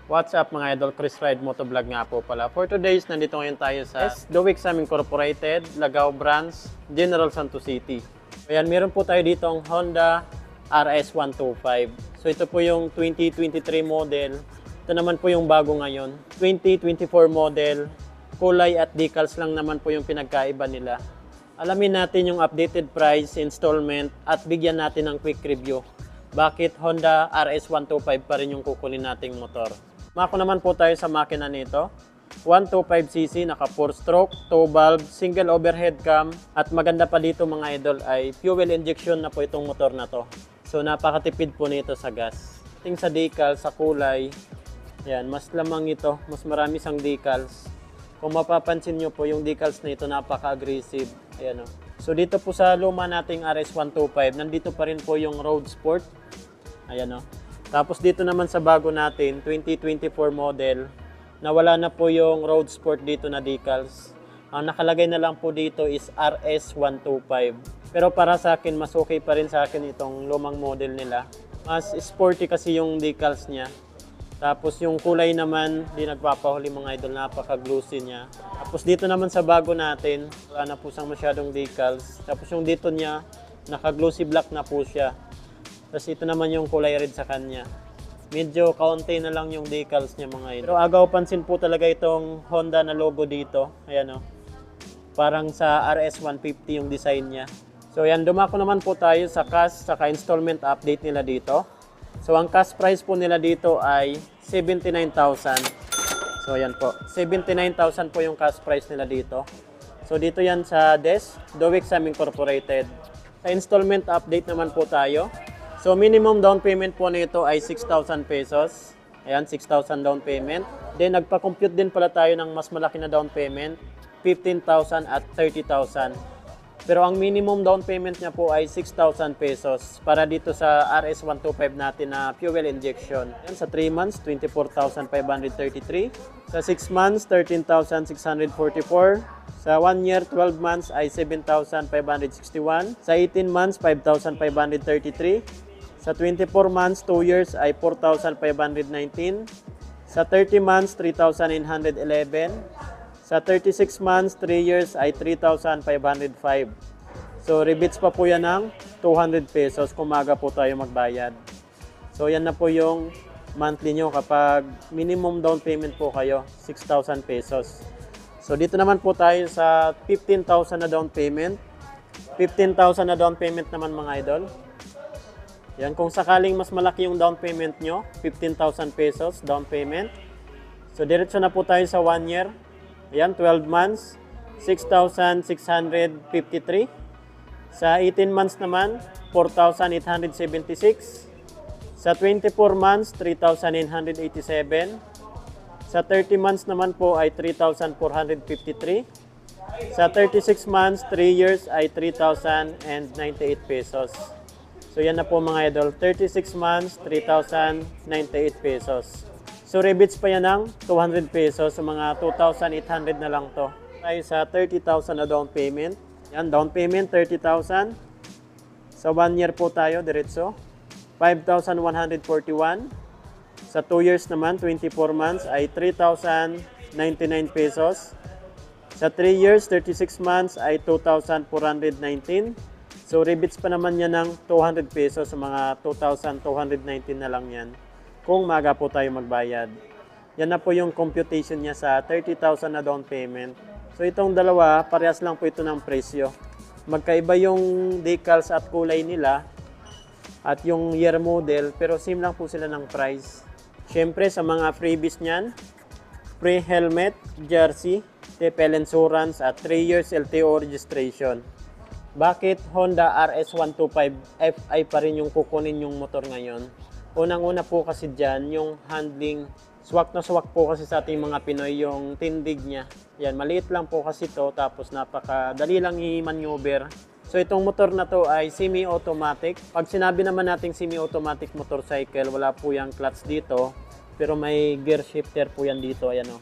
What's up mga idol, Chris Ride Motovlog nga po pala. For today's, nandito ngayon tayo sa The Wixam Incorporated, Lagao Branch, General Santos City. Ayan, meron po tayo dito ang Honda RS125. So ito po yung 2023 model. Ito naman po yung bago ngayon. 2024 model, kulay at decals lang naman po yung pinagkaiba nila. Alamin natin yung updated price, installment at bigyan natin ng quick review. Bakit Honda RS125 pa rin yung kukunin nating motor? Mako naman po tayo sa makina nito. 125cc, naka 4-stroke, 2 valve, single overhead cam, at maganda pa dito mga idol ay fuel injection na po itong motor na to. So napakatipid po nito sa gas. Tingin sa decal, sa kulay, yan, mas lamang ito, mas marami sang decals. Kung mapapansin nyo po, yung decals na ito napaka-aggressive. Ayan o. So dito po sa luma nating RS125, nandito pa rin po yung Road Sport. Ayan o. Tapos dito naman sa bago natin, 2024 model, nawala na po yung Road Sport dito na decals. Ang nakalagay na lang po dito is RS125. Pero para sa akin, mas okay pa rin sa akin itong lumang model nila. Mas sporty kasi yung decals niya. Tapos yung kulay naman, di nagpapahuli mga idol, napaka-glossy niya. Tapos dito naman sa bago natin, wala na po siyang masyadong decals. Tapos yung dito niya, naka-glossy black na po siya. Tapos ito naman yung kulay red sa kanya. Medyo kaunti na lang yung decals niya mga idol. Pero agaw pansin po talaga itong Honda na logo dito. Ayan o. Parang sa RS150 yung design niya. So yan, dumako naman po tayo sa cash, saka installment update nila dito. So ang cash price po nila dito ay 79,000. So yan po, 79,000 po yung cash price nila dito. So dito yan sa The Wixam Incorporated. Sa installment update naman po tayo. So minimum down payment po nito ay 6,000 pesos. Ayan, 6,000 down payment. Then nagpa-compute din pala tayo ng mas malaki na down payment, 15,000 at 30,000. Pero ang minimum down payment niya po ay 6,000 pesos para dito sa RS125 natin na fuel injection. Yan, sa 3 months, 24,533. Sa 6 months, 13,644. Sa 1 year, 12 months ay 7,561. Sa 18 months, 5,533. Sa 24 months, 2 years ay 4,519. Sa 30 months, 3,911. Sa 36 months, 3 years ay 3,505. So, rebates pa po yan ng 200 pesos kung maga po tayo magbayad. So, yan na po yung monthly nyo kapag minimum down payment po kayo, 6,000 pesos. So, dito naman po tayo sa 15,000 na down payment. 15,000 na down payment naman mga idol. Yan, kung sakaling mas malaki yung down payment nyo, 15,000 pesos down payment. So, diretso na po tayo sa 1 year. Yan, 12 months, 6,653. Sa 18 months naman, 4,876. Sa 24 months, 3,987. Sa 30 months naman po ay 3,453. Sa 36 months, 3 years ay 3,098 pesos. So yan na po mga idol, 36 months, 3,098 pesos. So rebates pa yan ng 200 pesos, so mga 2,800 na lang to. Tayo sa 30,000 na down payment. Yan, down payment 30,000. Sa 1 year po tayo, diretso. 5,141. Sa 2 years naman, 24 months ay 3,099 pesos. Sa 3 years, 36 months ay 2,419. So rebates pa naman yan ng 200 pesos, sa mga 2,219 na lang yan. Kung maga po tayo magbayad. Yan na po yung computation niya sa 30,000 na down payment. So itong dalawa, parehas lang po ito ng presyo. Magkaiba yung decals at kulay nila at yung year model, pero same lang po sila ng price. Siyempre sa mga freebies niyan, free helmet, jersey, TPL insurance at 3 years LTO registration. Bakit Honda RS125 Fi pa rin yung kukunin yung motor ngayon? Unang-una po kasi dyan, yung handling, swak na swak po kasi sa ating mga Pinoy yung tindig niya. Yan, maliit lang po kasi to, tapos napakadali lang i-maneuver. So itong motor na to ay semi-automatic. Pag sinabi naman nating semi-automatic motorcycle, wala po yung clutch dito, pero may gear shifter po yan dito, ayan o.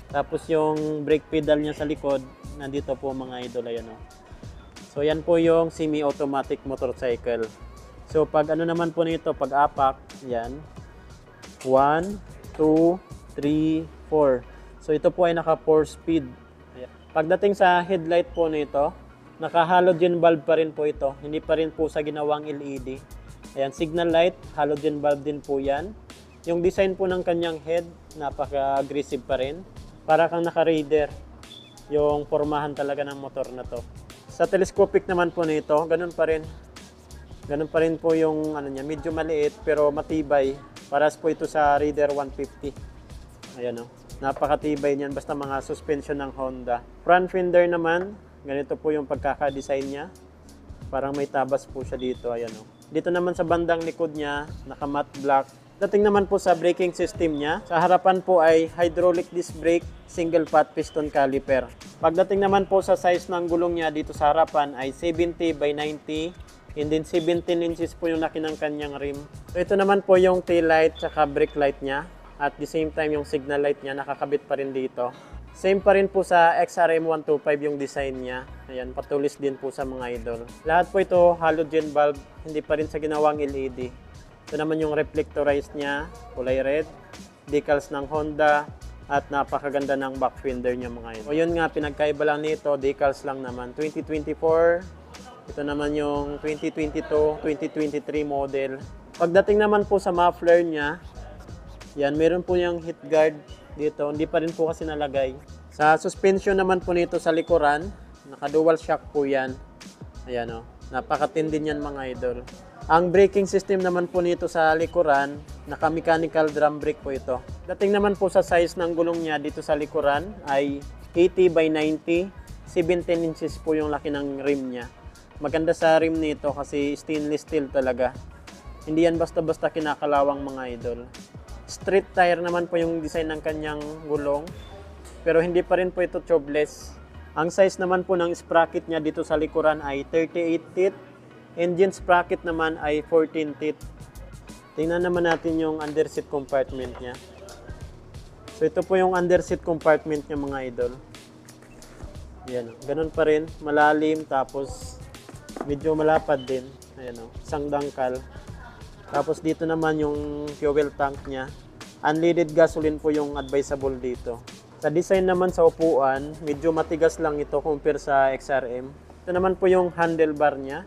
Tapos yung brake pedal niya sa likod, nandito po mga idol, ayan o. So yan po yung semi-automatic motorcycle. So pag ano naman po nito, pag apak, yan. 1, 2, 3, 4. So ito po ay naka 4 speed. Ayan. Pagdating sa headlight po nito, naka halogen bulb pa rin po ito. Hindi pa rin po sa ginawang LED. Ayan, signal light, halogen bulb din po yan. Yung design po ng kanyang head, napaka-aggressive pa rin. Para kang naka-raider yung formahan talaga ng motor na to. Sa telescopic naman po nito, ganun pa rin. Ganun pa rin po yung ano niya, medyo maliit pero matibay. Paras po ito sa Raider 150. Ayan o. Napakatibay niyan basta mga suspension ng Honda. Front fender naman, ganito po yung pagkaka-design niya. Parang may tabas po siya dito. Ayan o. Dito naman sa bandang likod niya, naka-matte black. Dating naman po sa braking system niya, sa harapan po ay hydraulic disc brake, single pot piston caliper. Pagdating naman po sa size ng gulong niya dito sa harapan ay 70 by 90 and then 17 inches po yung laki ng kanyang rim. So ito naman po yung tail light tsaka brake light niya at the same time yung signal light niya nakakabit pa rin dito. Same pa rin po sa XRM 125 yung design niya. Ayan, patulis din po sa mga idol. Lahat po ito halogen bulb, hindi pa rin sa ginawang LED. Ito naman yung reflectorized niya, kulay red, decals ng Honda, at napakaganda ng back fender niya mga idol. O yun nga, pinagkaiba lang nito, decals lang naman. 2024, ito naman yung 2022, 2023 model. Pagdating naman po sa muffler niya, yan, meron po yung heat guard dito, hindi pa rin po kasi nalagay. Sa suspension naman po nito sa likuran, naka-dual shock po yan. Ayan o, napakatindi yan mga idol. Ang braking system naman po nito sa likuran, naka-mechanical drum brake po ito. Dating naman po sa size ng gulong niya dito sa likuran ay 80 by 90, 17 inches po yung laki ng rim niya. Maganda sa rim nito kasi stainless steel talaga. Hindi yan basta-basta kinakalawang mga idol. Street tire naman po yung design ng kanyang gulong, pero hindi pa rin po ito tubeless. Ang size naman po ng sprocket niya dito sa likuran ay 38 teeth. Engine sprocket naman ay 14 teeth. Tingnan naman natin yung underseat compartment niya. So ito po yung underseat compartment niya mga idol. Ayan, ganun pa rin, malalim tapos medyo malapad din. Ayan o, isang dangkal. Tapos dito naman yung fuel tank niya. Unleaded gasoline po yung advisable dito. Sa design naman sa upuan, medyo matigas lang ito compare sa XRM. Ito naman po yung handlebar niya.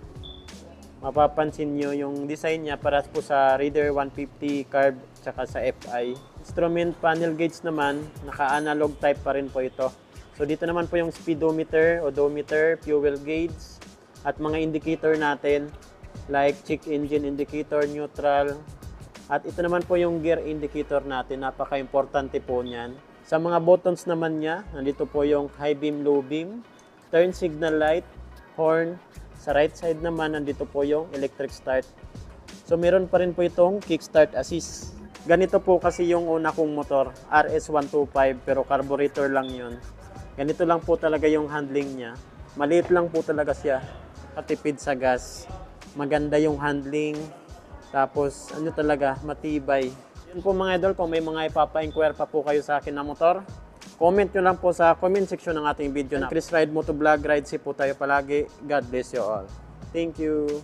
Mapapansin nyo yung design niya para po sa Raider 150 carb tsaka sa FI. Instrument panel gauge naman, naka-analog type pa rin po ito. So dito naman po yung speedometer, odometer, fuel gauge at mga indicator natin like check engine indicator, neutral. At ito naman po yung gear indicator natin, napaka-importante po niyan. Sa mga buttons naman niya, nandito po yung high beam, low beam, turn signal light, horn. Sa right side naman, nandito po yung electric start. So, meron pa rin po itong kickstart assist. Ganito po kasi yung una kong motor, RS125, pero carburetor lang yun. Ganito lang po talaga yung handling niya. Maliit lang po talaga siya. Katipid sa gas. Maganda yung handling. Tapos, ano talaga, matibay. Yun po mga idol, kung may mga ipapa-inquire pa po kayo sa akin na motor, comment nyo lang po sa comment section ng ating video na Chris Ride Motovlog. Ride safe po tayo palagi. God bless you all. Thank you.